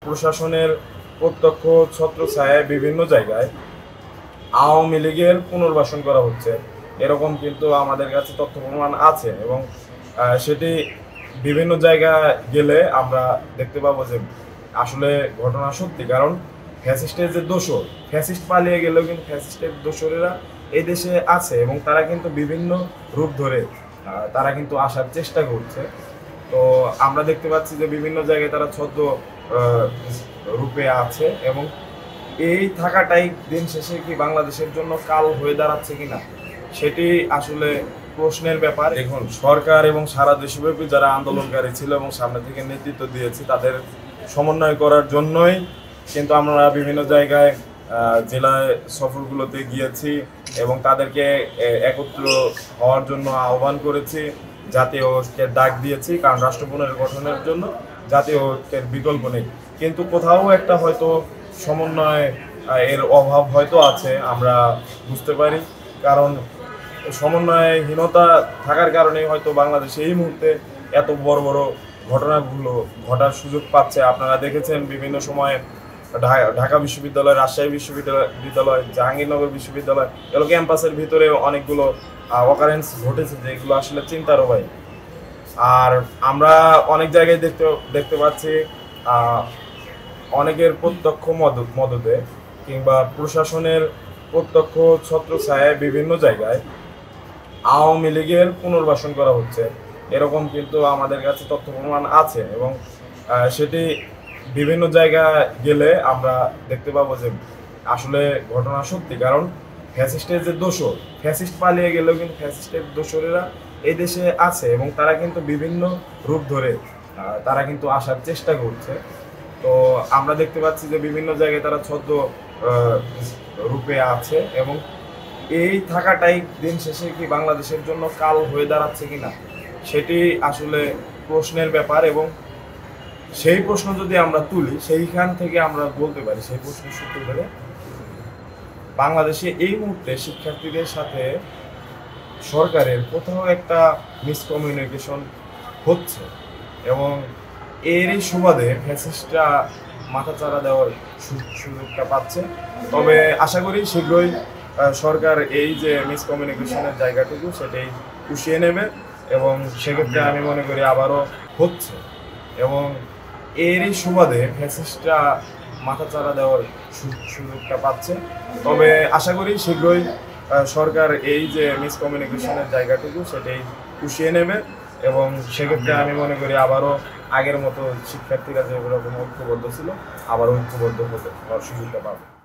প্রশাসনের প্রত্যক্ষ ছত্রছায়ায় বিভিন্ন জায়গায় আওয়ামী লীগের পুনর্বাসন করা হচ্ছে, এরকম কিন্তু আমাদের কাছে তথ্য প্রমাণ আছে এবং সেটি বিভিন্ন জায়গায় গেলে আমরা দেখতে পাবো যে আসলে ঘটনা সত্যি। কারণ ফ্যাসিস্টের যে দোসর, ফ্যাসিস্ট পালিয়ে গেলেও কিন্তু ফ্যাসিস্টের দোসরেরা এই দেশে আছে এবং তারা কিন্তু বিভিন্ন রূপ ধরে তারা কিন্তু আসার চেষ্টা করছে। তো আমরা দেখতে পাচ্ছি যে বিভিন্ন জায়গায় তারা ছদ্ম রূপে আছে এবং এই থাকাটাই দিন শেষে কি বাংলাদেশের জন্য কাল হয়ে দাঁড়াচ্ছে কিনা সেটি আসলে প্রশ্নের ব্যাপার। দেখুন, সরকার এবং সারা দেশব্যাপী যারা আন্দোলনকারী ছিল এবং সামনে থেকে নেতৃত্ব দিয়েছে তাদের সমন্বয় করার জন্যই কিন্তু আমরা বিভিন্ন জায়গায় জেলায় সফরগুলোতে গিয়েছি এবং তাদেরকে একত্র হওয়ার জন্য আহ্বান করেছি, জাতীয় ঐক্যের ডাক দিয়েছি। কারণ রাষ্ট্র পুনর্গঠনের জন্য জাতীয় ঐক্যের বিকল্প নেই। কিন্তু কোথাও একটা হয়তো সমন্বয় এর অভাব হয়তো আছে, আমরা বুঝতে পারি। কারণ সমন্বয়হীনতা থাকার কারণেই হয়তো বাংলাদেশে এই মুহূর্তে এত বড় বড় ঘটনাগুলো ঘটার সুযোগ পাচ্ছে। আপনারা দেখেছেন বিভিন্ন সময়ে ঢাকা বিশ্ববিদ্যালয়, রাজশাহী বিশ্ববিদ্যালয়, জাহাঙ্গীরনগর বিশ্ববিদ্যালয়, এগুলো ক্যাম্পাসের ভিতরে অনেকগুলো অকারেন্স ঘটেছে যেগুলো আসলে চিন্তারও বাইরে। আর আমরা অনেক জায়গায় দেখতে পাচ্ছি অনেকের প্রত্যক্ষ মদতে কিংবা প্রশাসনের প্রত্যক্ষ ছত্রছায়ায় বিভিন্ন জায়গায় আওয়ামী লীগের পুনর্বাসন করা হচ্ছে, এরকম কিন্তু আমাদের কাছে তথ্য প্রমাণ আছে এবং সেটি বিভিন্ন জায়গায় গেলে আমরা দেখতে পাবো যে আসলে ঘটনা সত্যি। কারণ ফ্যাসিস্টের যে দোসর, ফ্যাসিস্ট পালিয়ে গেলেও কিন্তু ফ্যাসিস্টের দোসরেরা এই দেশে আছে এবং তারা কিন্তু বিভিন্ন রূপ ধরে তারা কিন্তু আসার চেষ্টা করছে। তো আমরা দেখতে পাচ্ছি যে বিভিন্ন জায়গায় তারা ছদ্ম রূপে আছে এবং এই থাকাটাই দিন শেষে কি বাংলাদেশের জন্য কাল হয়ে দাঁড়াচ্ছে কিনা সেটি আসলে প্রশ্নের ব্যাপার। এবং সেই প্রশ্ন যদি আমরা তুলি, সেইখান থেকে আমরা বলতে পারি, সেই প্রশ্নের সূত্র ধরে বাংলাদেশে এই মুহূর্তে শিক্ষার্থীদের সাথে সরকারের কোথাও একটা মিসকমিউনিকেশন হচ্ছে এবং এরই সুবাদে ফ্যাসিস্টরা মাথাচাড়া দেওয়ার সুযোগটা পাচ্ছে। তবে আশা করি শীঘ্রই সরকার এই যে মিসকমিউনিকেশনের জায়গাটুকু সেটাই পুষিয়ে নেবে এবং সেক্ষেত্রে আমি মনে করি আবারও হচ্ছে এবং এরই সুবাদে ফ্যাসিস্টরা মাথাচাড়া দেওয়ার সুযোগটা পাচ্ছে। তবে আশা করি শীঘ্রই সরকার এই যে মিসকমিউনিকেশনের জায়গাটুকু সেটাই পুষিয়ে নেবে এবং সেক্ষেত্রে আমি মনে করি আবারও আগের মতো শিক্ষার্থীরা যেরকম ঐক্যবদ্ধ ছিল আবারও ঐক্যবদ্ধ হওয়ার সুযোগটা পাবে।